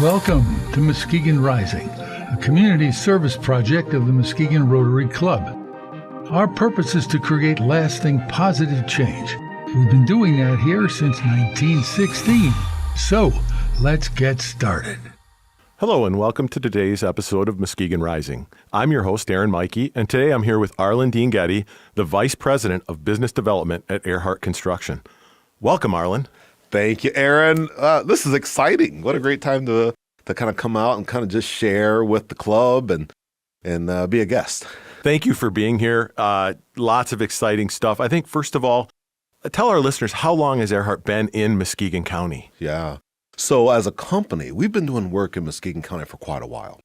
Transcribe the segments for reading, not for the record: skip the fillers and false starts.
Welcome to Muskegon Rising, a community service project of the Muskegon Rotary Club. Our purpose is to create lasting positive change. We've been doing that here since 1916. So, let's get started. Hello and welcome to today's episode of Muskegon Rising. I'm your host, Aaron Maike, and today I'm here with Arlen Dean Gaddy, the Vice President of Business Development at Erhardt Construction. Welcome, Arlen. Thank you, Aaron. This is exciting. What a great time to kind of come out and kind of just share with the club and be a guest. Thank you for being here. Lots of exciting stuff. I think, first of all, tell our listeners, how long has Erhardt been in Muskegon County? Yeah. So as a company, we've been doing work in Muskegon County for quite a while.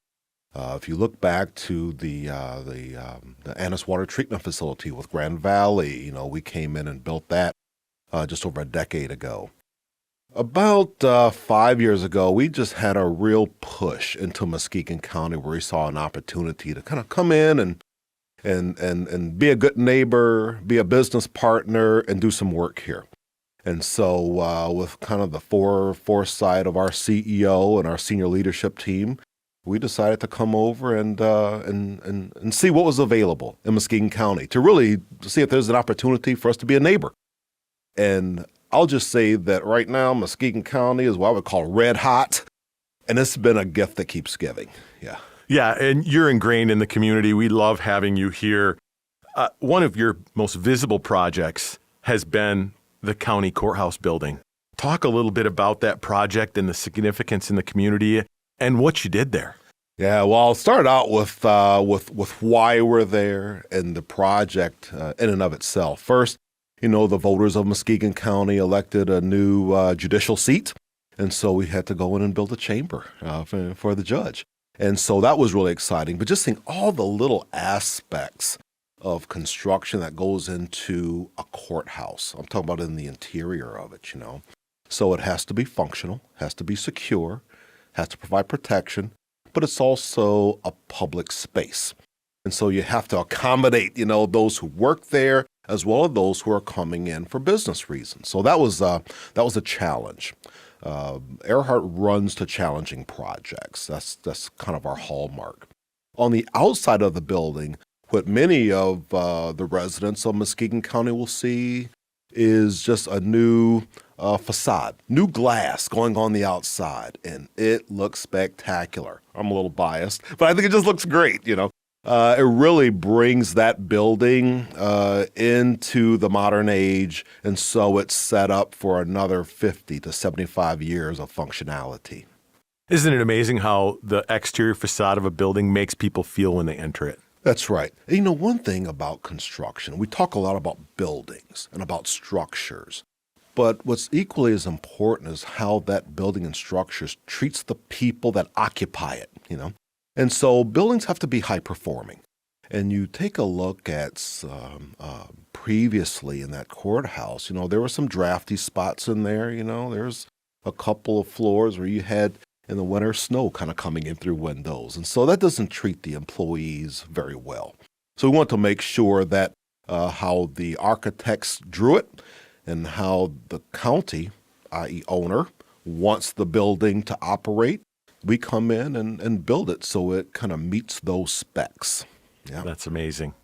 If you look back to the Annis Water Treatment Facility with Grand Valley, we came in and built that just over a decade ago. About 5 years ago, we just had a real push into Muskegon County where we saw an opportunity to kind of come in and be a good neighbor, be a business partner, and do some work here. And so with kind of the foresight of our CEO and our senior leadership team, we decided to come over and see what was available in Muskegon County to really see if there's an opportunity for us to be a neighbor. And I'll just say that right now, Muskegon County is what I would call red hot, and it's been a gift that keeps giving. Yeah. Yeah, and you're ingrained in the community. We love having you here. One of your most visible projects has been the county courthouse building. Talk a little bit about that project and the significance in the community and what you did there. Yeah, well, I'll start out with why we're there and the project in and of itself. First, the voters of Muskegon County elected a new judicial seat, and so we had to go in and build a chamber for the judge. And so that was really exciting. But just seeing all the little aspects of construction that goes into a courthouse. I'm talking about in the interior of it, So it has to be functional, has to be secure, has to provide protection, but it's also a public space. And so you have to accommodate, those who work there, as well as those who are coming in for business reasons. So that was a challenge. Erhardt runs to challenging projects. That's kind of our hallmark. On the outside of the building, what many of the residents of Muskegon County will see is just a new facade, new glass going on the outside, and it looks spectacular. I'm a little biased, but I think it just looks great, It really brings that building into the modern age, and so it's set up for another 50 to 75 years of functionality. Isn't it amazing how the exterior facade of a building makes people feel when they enter it? That's right. And one thing about construction, we talk a lot about buildings and about structures, but what's equally as important is how that building and structures treats the people that occupy it, And so buildings have to be high-performing. And you take a look at previously in that courthouse, there were some drafty spots in there, There's a couple of floors where you had, in the winter, snow kind of coming in through windows. And so that doesn't treat the employees very well. So we want to make sure that how the architects drew it and how the county, i.e. owner, wants the building to operate, we come in and build it so it kind of meets those specs. Yeah. That's amazing.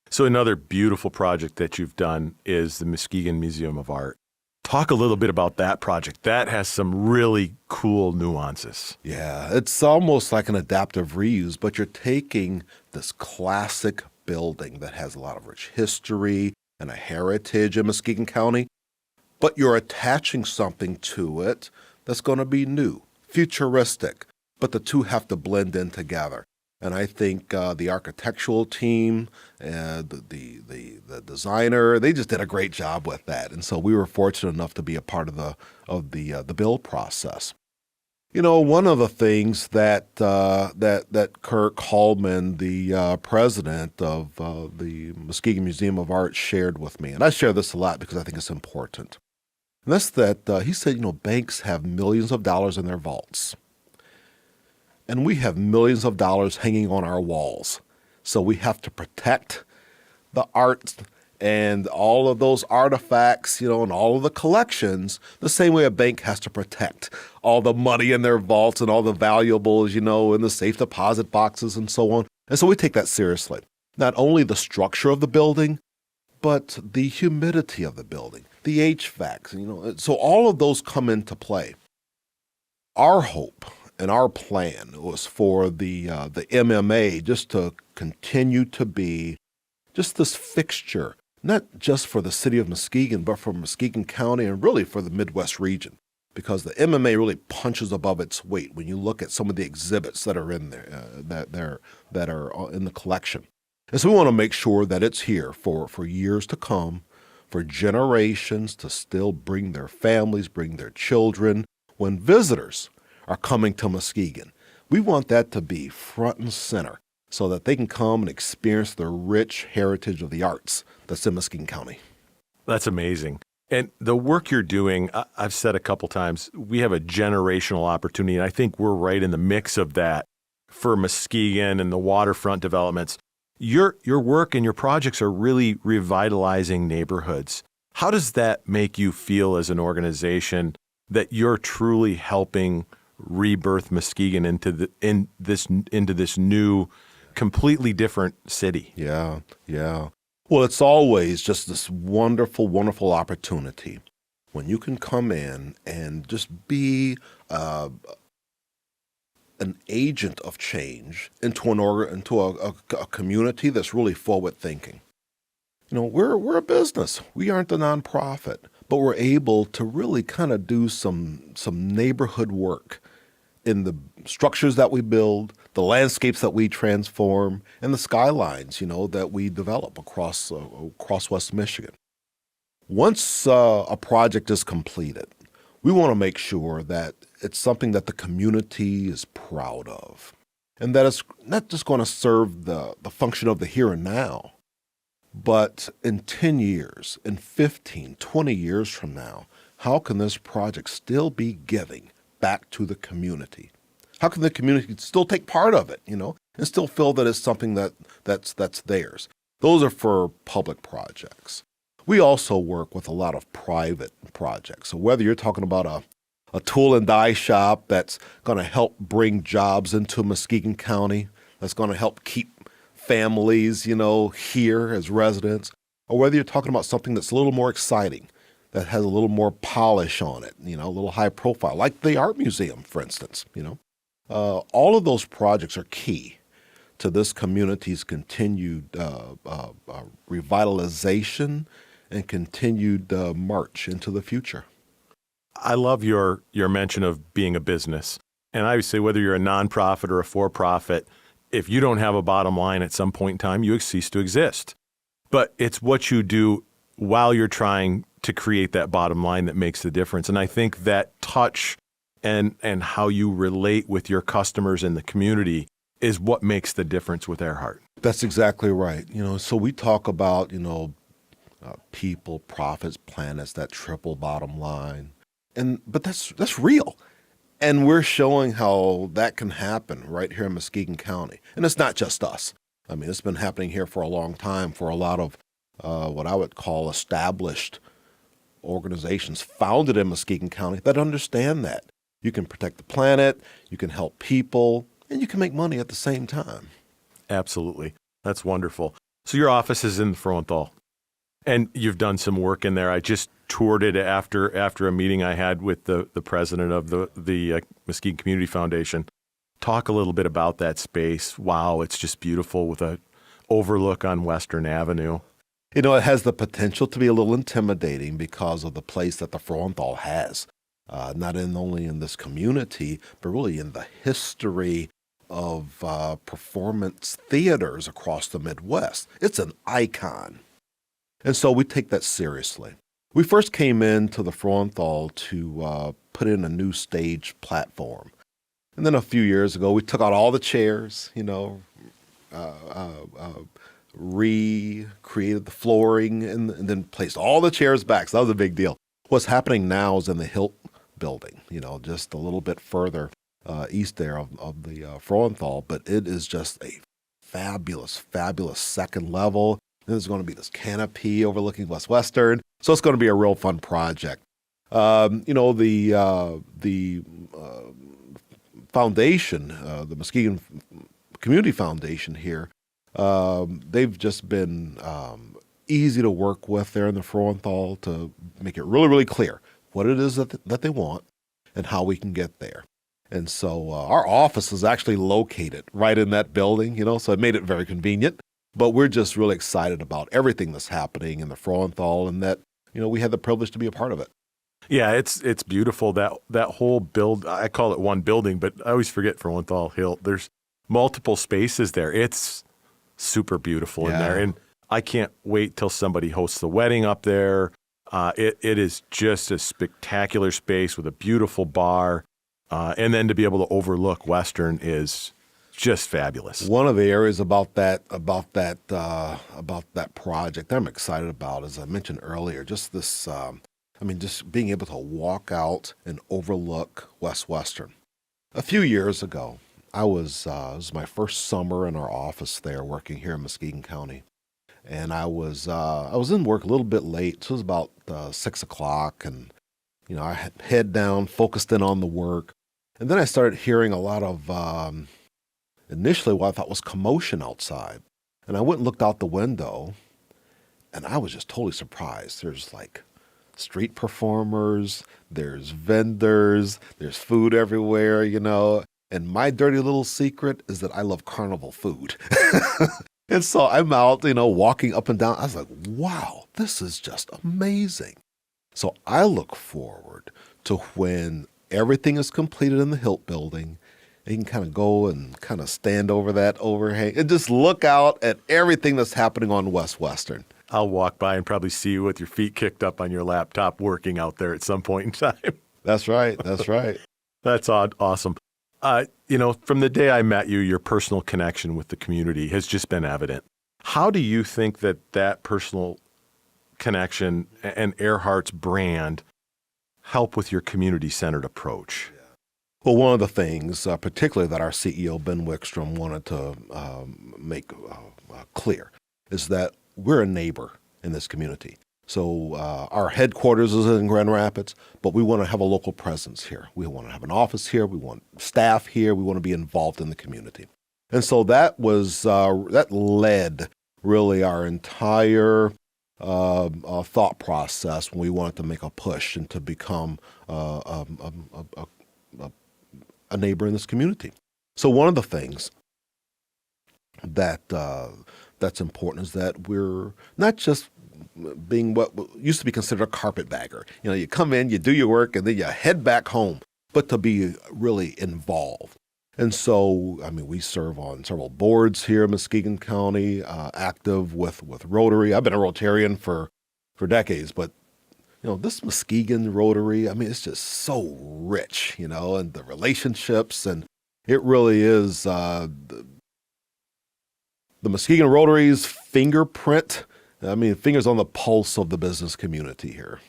So another beautiful project that you've done is the Muskegon Museum of Art. Talk a little bit about that project. That has some really cool nuances. Yeah, it's almost like an adaptive reuse, but you're taking this classic building that has a lot of rich history and a heritage in Muskegon County, but you're attaching something to it that's going to be new, futuristic. But the two have to blend in together. And I think the architectural team and the designer, they just did a great job with that. And so we were fortunate enough to be a part of the build process. One of the things that Kirk Hallman, the president of the Muskegon Museum of Art, shared with me, and I share this a lot because I think it's important, and that's that he said, banks have millions of dollars in their vaults. And we have millions of dollars hanging on our walls. So we have to protect the art And all of those artifacts, and all of the collections, the same way a bank has to protect all the money in their vaults and all the valuables, in the safe deposit boxes and so on. And so we take that seriously. Not only the structure of the building, but the humidity of the building, the HVAC, so all of those come into play. Our hope and our plan was for the MMA just to continue to be just this fixture, not just for the city of Muskegon, but for Muskegon County and really for the Midwest region, because the MMA really punches above its weight when you look at some of the exhibits that are in there, that are in the collection. And so we want to make sure that it's here for years to come, for generations to still bring their families, bring their children. When visitors are coming to Muskegon, we want that to be front and center so that they can come and experience the rich heritage of the arts that's in Muskegon County. That's amazing. And the work you're doing, I've said a couple times, we have a generational opportunity, and I think we're right in the mix of that for Muskegon and the waterfront developments. Your work and your projects are really revitalizing neighborhoods. How does that make you feel as an organization that you're truly helping rebirth Muskegon into this new, completely different city? Yeah. Well, it's always just this wonderful, wonderful opportunity when you can come in and just be an agent of change into a community that's really forward thinking. We're a business. We aren't a nonprofit, but we're able to really kind of do some neighborhood work in the structures that we build, the landscapes that we transform, and the skylines, that we develop across West Michigan. Once a project is completed, we want to make sure that it's something that the community is proud of, and that it's not just going to serve the function of the here and now, but in 10 years, in 15, 20 years from now, how can this project still be giving back to the community? How can the community still take part of it, and still feel that it's something that's theirs? Those are for public projects. We also work with a lot of private projects. So whether you're talking about a tool and die shop that's going to help bring jobs into Muskegon County, that's going to help keep families, here as residents, or whether you're talking about something that's a little more exciting, that has a little more polish on it, a little high profile, like the art museum, for instance, all of those projects are key to this community's continued revitalization and continued march into the future. I love your mention of being a business. And obviously, whether you're a nonprofit or a for-profit, if you don't have a bottom line at some point in time, you cease to exist. But it's what you do while you're trying to create that bottom line that makes the difference. And I think that touch and how you relate with your customers in the community is what makes the difference with Erhardt. That's exactly right. So we talk about, people, profits, planets, that triple bottom line. But that's real. And we're showing how that can happen right here in Muskegon County. And it's not just us. I mean, it's been happening here for a long time for a lot of what I would call established organizations founded in Muskegon County that understand that. You can protect the planet, you can help people, and you can make money at the same time. Absolutely. That's wonderful. So your office is in Frohenthal, and you've done some work in there. I just toured it after a meeting I had with the president of the Muskegon Community Foundation. Talk a little bit about that space. Wow, it's just beautiful with a overlook on Western Avenue. It has the potential to be a little intimidating because of the place that the Frohenthal has, not only in this community, but really in the history of performance theaters across the Midwest. It's an icon. And so we take that seriously. We first came into the Frohenthal to put in a new stage platform. And then a few years ago, we took out all the chairs, recreated the flooring, and then placed all the chairs back. So that was a big deal. What's happening now is in the Hilt building, just a little bit further east there of the Frohenthal. But it is just a fabulous, fabulous second level. There's going to be this canopy overlooking West Western. So it's going to be a real fun project. The foundation, the Muskegon Community Foundation here, they've just been easy to work with there in the Frohenthal to make it really, really clear what it is that they want and how we can get there. And so our office is actually located right in that building, so it made it very convenient. But we're just really excited about everything that's happening in the Frohenthal and that, we had the privilege to be a part of it. Yeah, it's beautiful. That whole build, I call it one building, but I always forget Frohenthal Hill. There's multiple spaces there. It's super beautiful in there. And I can't wait till somebody hosts the wedding up there. It is just a spectacular space with a beautiful bar. And then to be able to overlook Western is just fabulous. One of the areas about that project that I'm excited about, as I mentioned earlier, just this, just being able to walk out and overlook West Western. A few years ago, it was my first summer in our office there working here in Muskegon County. And I was in work a little bit late. So it was about 6 o'clock, and I had head down, focused in on the work. And then I started hearing a lot of initially what I thought was commotion outside. And I went and looked out the window, and I was just totally surprised. There's like street performers, there's vendors, there's food everywhere, And my dirty little secret is that I love carnival food. And so I'm out, walking up and down. I was like, wow, this is just amazing. So I look forward to when everything is completed in the Hilt building. And you can kind of go and kind of stand over that overhang and just look out at everything that's happening on West Western. I'll walk by and probably see you with your feet kicked up on your laptop working out there at some point in time. That's right. That's right. That's awesome. From the day I met you, your personal connection with the community has just been evident. How do you think that personal connection and Erhardt's brand help with your community-centered approach? Well, one of the things, particularly that our CEO, Ben Wickstrom, wanted to make clear is that we're a neighbor in this community. So our headquarters is in Grand Rapids, but we want to have a local presence here. We want to have an office here. We want staff here. We want to be involved in the community. And so that led really our entire thought process when we wanted to make a push and to become a neighbor in this community. So one of the things that's important is that we're not just being what used to be considered a carpetbagger. You come in, you do your work, and then you head back home, but to be really involved. And so, we serve on several boards here in Muskegon County, active with Rotary. I've been a Rotarian for decades, but this Muskegon Rotary, it's just so rich, and the relationships, and it really is the Muskegon Rotary's fingerprint. Fingers on the pulse of the business community here.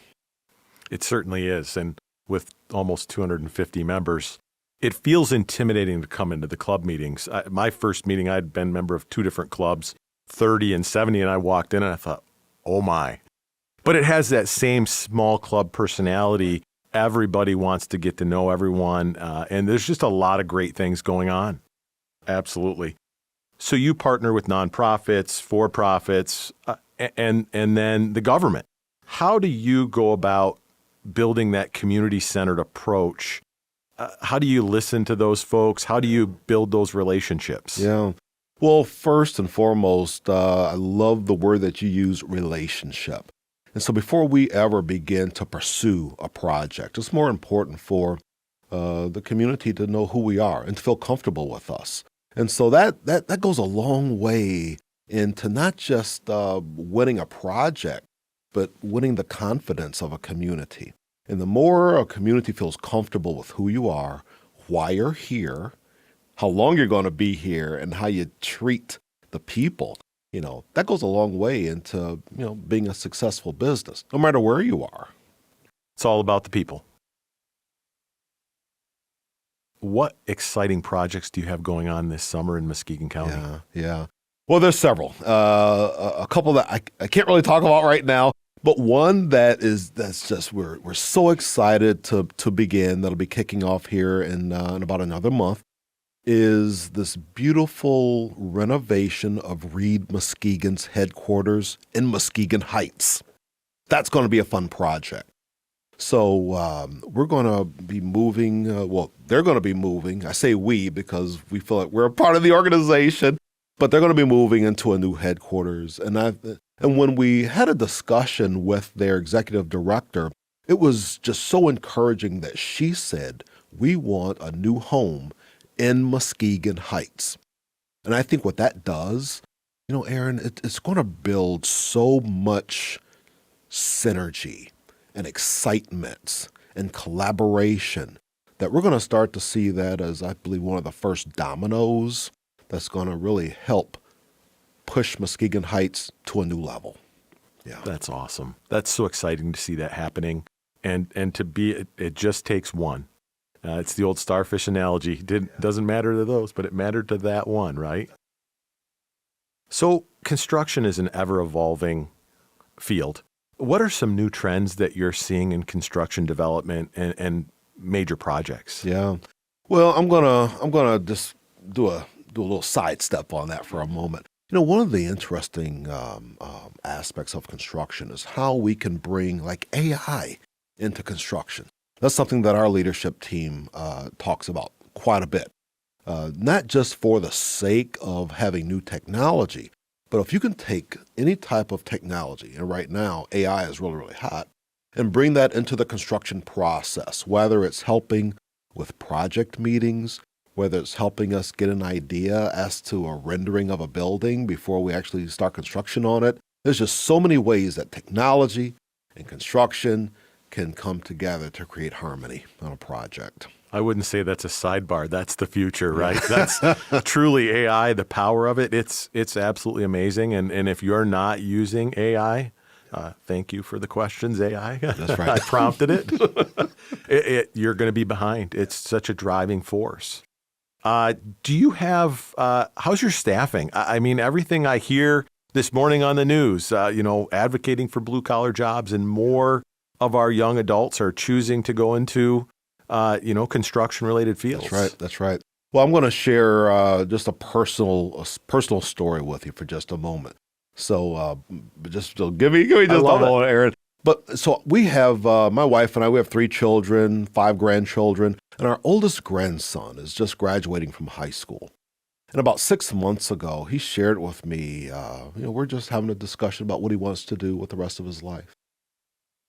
It certainly is. And with almost 250 members, it feels intimidating to come into the club meetings. My first meeting, I'd been a member of two different clubs, 30 and 70, and I walked in and I thought, oh my. But it has that same small club personality. Everybody wants to get to know everyone, and there's just a lot of great things going on. Absolutely. So you partner with nonprofits, for-profits, and then the government. How do you go about building that community-centered approach? How do you listen to those folks? How do you build those relationships? Yeah. Well, first and foremost, I love the word that you use, relationship. And so before we ever begin to pursue a project, it's more important for the community to know who we are and to feel comfortable with us. And so that goes a long way into not just winning a project, but winning the confidence of a community. And the more a community feels comfortable with who you are, why you're here, how long you're going to be here, and how you treat the people, that goes a long way into, being a successful business, no matter where you are. It's all about the people. What exciting projects do you have going on this summer in Muskegon County? Yeah. Well, there's several. A couple that I can't really talk about right now, but one that's just we're so excited to begin. That'll be kicking off here in about another month. Is this beautiful renovation of Reed Muskegon's headquarters in Muskegon Heights. That's going to be a fun project. So we're going to be moving. They're going to be moving. I say we because we feel like we're a part of the organization. But they're going to be moving into a new headquarters. And when we had a discussion with their executive director, it was just so encouraging that she said, we want a new home in Muskegon Heights. And I think what that does, Aaron, it's going to build so much synergy and excitement and collaboration that we're going to start to see that as, I believe, one of the first dominoes that's going to really help push Muskegon Heights to a new level. Yeah. That's awesome. That's so exciting to see that happening. And to be, it just takes one. It's the old starfish analogy. Doesn't matter to those, but it mattered to that one, right? So construction is an ever-evolving field. What are some new trends that you're seeing in construction development and major projects? Yeah. Well, I'm gonna just do a little sidestep on that for a moment. One of the interesting aspects of construction is how we can bring like AI into construction. That's something that our leadership team talks about quite a bit. Not just for the sake of having new technology, but if you can take any type of technology, and right now AI is really, really hot, and bring that into the construction process, whether it's helping with project meetings, whether it's helping us get an idea as to a rendering of a building before we actually start construction on it. There's just so many ways that technology and construction can come together to create harmony on a project. I wouldn't say that's a sidebar. That's the future, right? That's truly AI, the power of it. It's absolutely amazing. And if you're not using AI, thank you for the questions, AI. That's right. I prompted it. You're going to be behind. It's such a driving force. Do you have, how's your staffing? I mean, everything I hear this morning on the news, advocating for blue collar jobs, and more of our young adults are choosing to go into, construction related fields. That's right. Well, I'm going to share just a personal story with you for just a moment. So just give me just a moment, Aaron. But so we have, my wife and I, we have 3 children, 5 grandchildren, and our oldest grandson is just graduating from high school. And about 6 months ago, he shared with me, we're just having a discussion about what he wants to do with the rest of his life.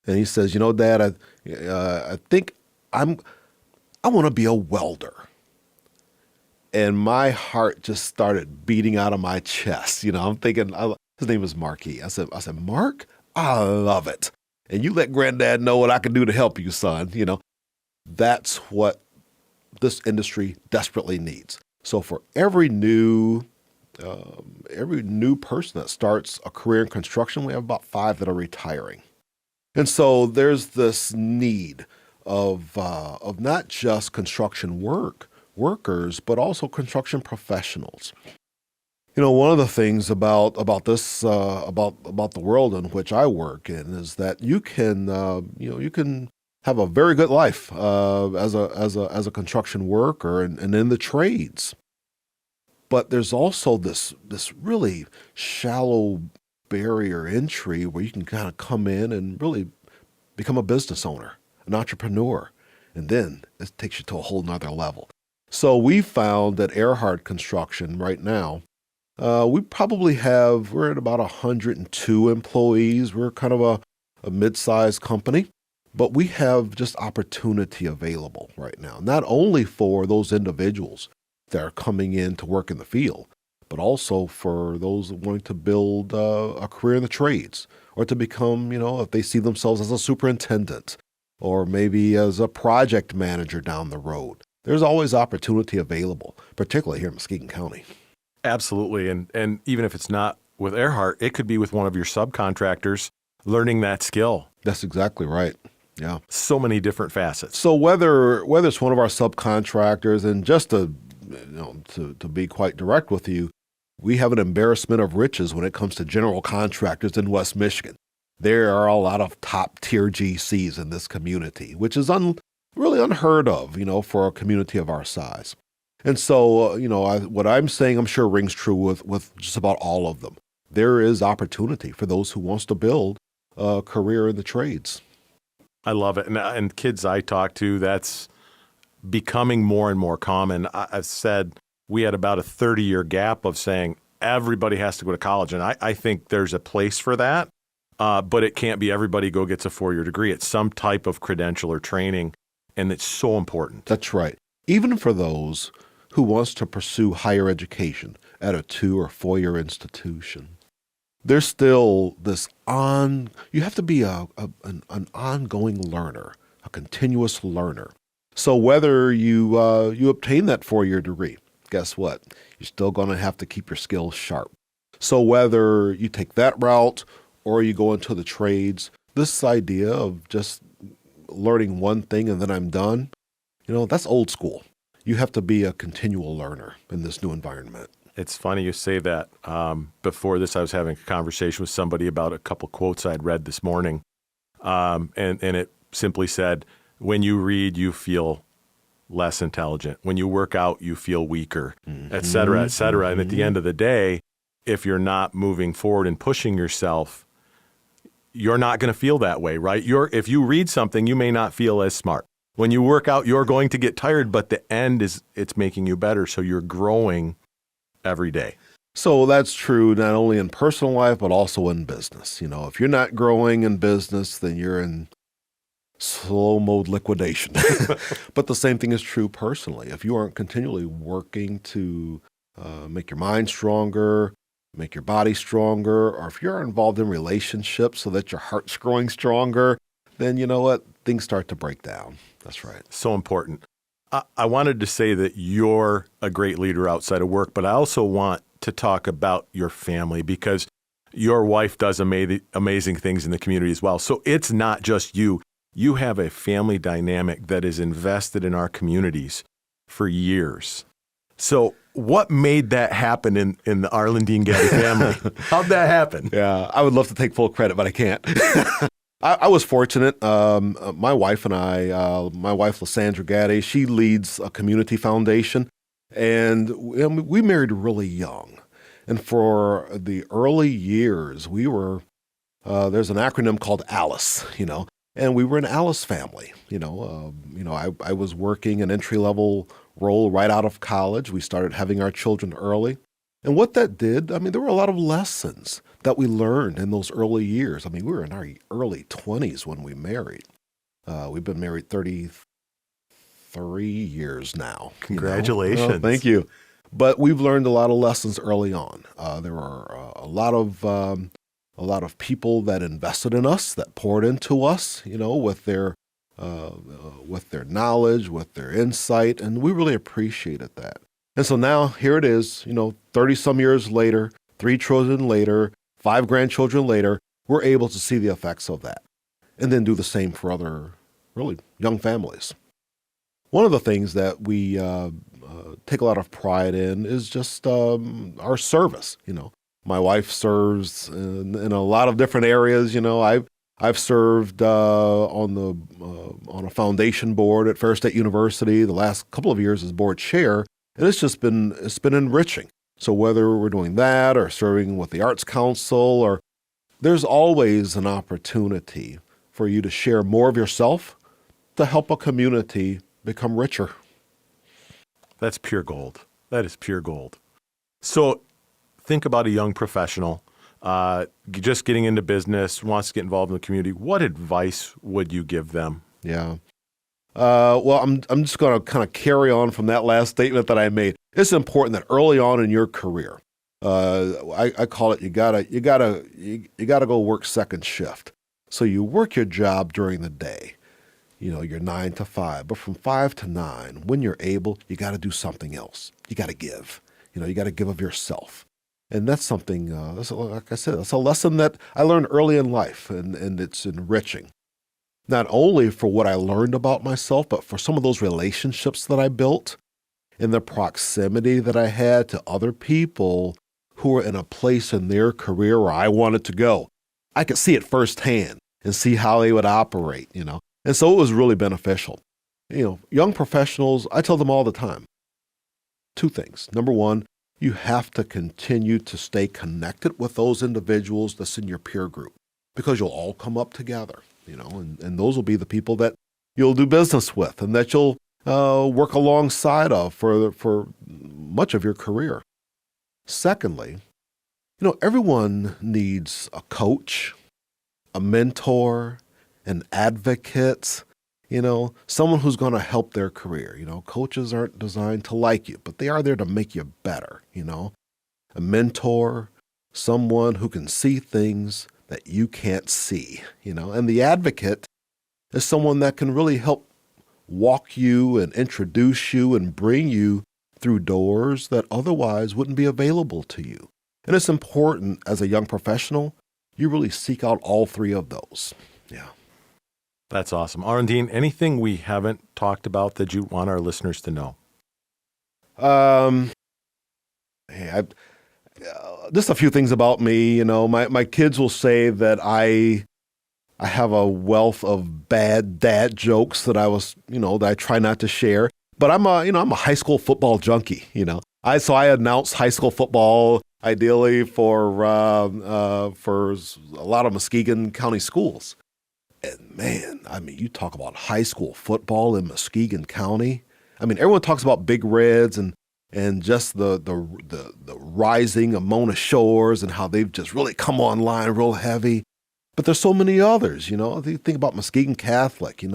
And he says, Dad, I think I want to be a welder. And my heart just started beating out of my chest. I'm thinking, his name is Marky. I said, Mark, I love it. And you let Granddad know what I can do to help you, son. That's what this industry desperately needs. So for every new person that starts a career in construction, we have about 5 that are retiring. And so there's this need of not just construction workers, but also construction professionals. One of the things about this about the world in which I work in is that you can have a very good life as a construction worker and in the trades, but there's also this really shallow barrier entry where you can kind of come in and really become a business owner, an entrepreneur, and then it takes you to a whole nother level. So we found that Erhardt Construction right now, we're at about 102 employees. We're kind of a mid-sized company, but we have just opportunity available right now, not only for those individuals that are coming in to work in the field, but also for those wanting to build a career in the trades, or to become, if they see themselves as a superintendent or maybe as a project manager down the road. There's always opportunity available, particularly here in Muskegon County. Absolutely. And even if it's not with Erhardt, it could be with one of your subcontractors learning that skill. That's exactly right. Yeah. So many different facets. So whether it's one of our subcontractors, and just to be quite direct with you, we have an embarrassment of riches when it comes to general contractors in West Michigan. There are a lot of top-tier GCs in this community, which is really unheard of, for a community of our size. And so, what I'm saying, I'm sure rings true with just about all of them. There is opportunity for those who wants to build a career in the trades. I love it. And kids I talk to, that's becoming more and more common. I've said we had about a 30-year gap of saying everybody has to go to college. And I think there's a place for that, but it can't be everybody go gets a 4-year degree. It's some type of credential or training, and it's so important. That's right. Even for those who wants to pursue higher education at a 2 or 4-year institution, there's still you have to be an ongoing learner, a continuous learner. So whether you obtain that 4-year degree, guess what? You're still going to have to keep your skills sharp. So whether you take that route or you go into the trades, this idea of just learning one thing and then I'm done, that's old school. You have to be a continual learner in this new environment. It's funny you say that. Before this, I was having a conversation with somebody about a couple quotes I'd read this morning. And it simply said, when you read, you feel less intelligent. When you work out, you feel weaker, et cetera, et cetera. And at the end of the day, if you're not moving forward and pushing yourself, you're not going to feel that way, right? If you read something, you may not feel as smart. When you work out, you're going to get tired, but the end it's making you better. So you're growing every day. So that's true not only in personal life, but also in business. If you're not growing in business, then you're in slow mode liquidation. But the same thing is true personally. If you aren't continually working to make your mind stronger, make your body stronger, or if you're involved in relationships so that your heart's growing stronger, then you know what? Things start to break down. That's right. So important. I wanted to say that you're a great leader outside of work, but I also want to talk about your family because your wife does amazing things in the community as well. So it's not just you. You have a family dynamic that is invested in our communities for years. So what made that happen in the Arlen Dean Gaddy family? How'd that happen? Yeah, I would love to take full credit, but I can't. I was fortunate. My wife and I, my wife, Lysandra Gaddy, she leads a community foundation, and we married really young. And for the early years, we were, there's an acronym called ALICE, and we were an ALICE family. I was working an entry-level role right out of college. We started having our children early. And what that did, there were a lot of lessons that we learned in those early years. We were in our early 20s when we married. We've been married 33 years now. Congratulations. Oh, thank you. But we've learned a lot of lessons early on. There were a lot of people that invested in us, that poured into us, with their knowledge, with their insight, and we really appreciated that. And so now here it is, 30-some years later, 3 children later, 5 grandchildren later, we're able to see the effects of that and then do the same for other really young families. One of the things that we take a lot of pride in is just our service. My wife serves in a lot of different areas. I've served on a foundation board at Fair State University the last couple of years as board chair. And it's been enriching. So whether we're doing that or serving with the Arts Council, or there's always an opportunity for you to share more of yourself to help a community become richer. That's pure gold. That is pure gold. So think about a young professional just getting into business, wants to get involved in the community. What advice would you give them? Yeah. Well, I'm just going to kind of carry on from that last statement that I made. It's important that early on in your career, I call it you gotta go work second shift. So you work your job during the day, you're 9 to 5, but from 5 to 9, when you're able, you got to do something else. You got to give. You got to give of yourself, and that's something. Like I said, that's a lesson that I learned early in life, and it's enriching. Not only for what I learned about myself, but for some of those relationships that I built and the proximity that I had to other people who are in a place in their career where I wanted to go. I could see it firsthand and see how they would operate, And so it was really beneficial. Young professionals, I tell them all the time, two things. Number one, you have to continue to stay connected with those individuals that's in your peer group because you'll all come up together, and those will be the people that you'll do business with and that you'll work alongside of for much of your career. Secondly, everyone needs a coach, a mentor, an advocate, someone who's going to help their career. Coaches aren't designed to like you, but they are there to make you better, A mentor, someone who can see things that you can't see, And the advocate is someone that can really help walk you and introduce you and bring you through doors that otherwise wouldn't be available to you. And it's important as a young professional, you really seek out all three of those. Yeah. That's awesome. Arlen Dean, anything we haven't talked about that you want our listeners to know? Just a few things about me. My kids will say that I have a wealth of bad dad jokes that that I try not to share. But I'm a high school football junkie. I announce high school football ideally for a lot of Muskegon County schools. And man, you talk about high school football in Muskegon County. Everyone talks about Big Reds and just the rising of Mona Shores and how they've just really come online real heavy. But there's so many others, You think about Muskegon Catholic,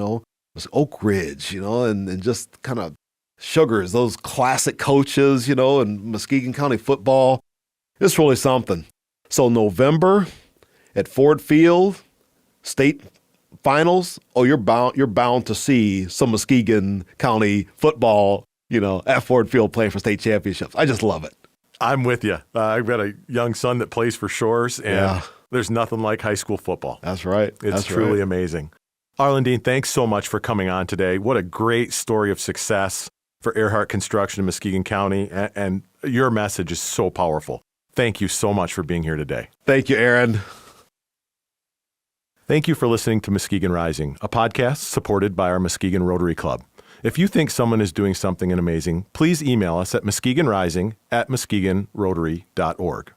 Oak Ridge, and just kind of Sugars, those classic coaches, and Muskegon County football. It's really something. So November at Ford Field, state finals, you're bound to see some Muskegon County football, at Ford Field playing for state championships. I just love it. I'm with you. I've got a young son that plays for Shores, and there's nothing like high school football. That's right. It's truly amazing. Arlen Dean, thanks so much for coming on today. What a great story of success for Erhardt Construction in Muskegon County, and your message is so powerful. Thank you so much for being here today. Thank you, Aaron. Thank you for listening to Muskegon Rising, a podcast supported by our Muskegon Rotary Club. If you think someone is doing something amazing, please email us at muskegonrising@muskegonrotary.org.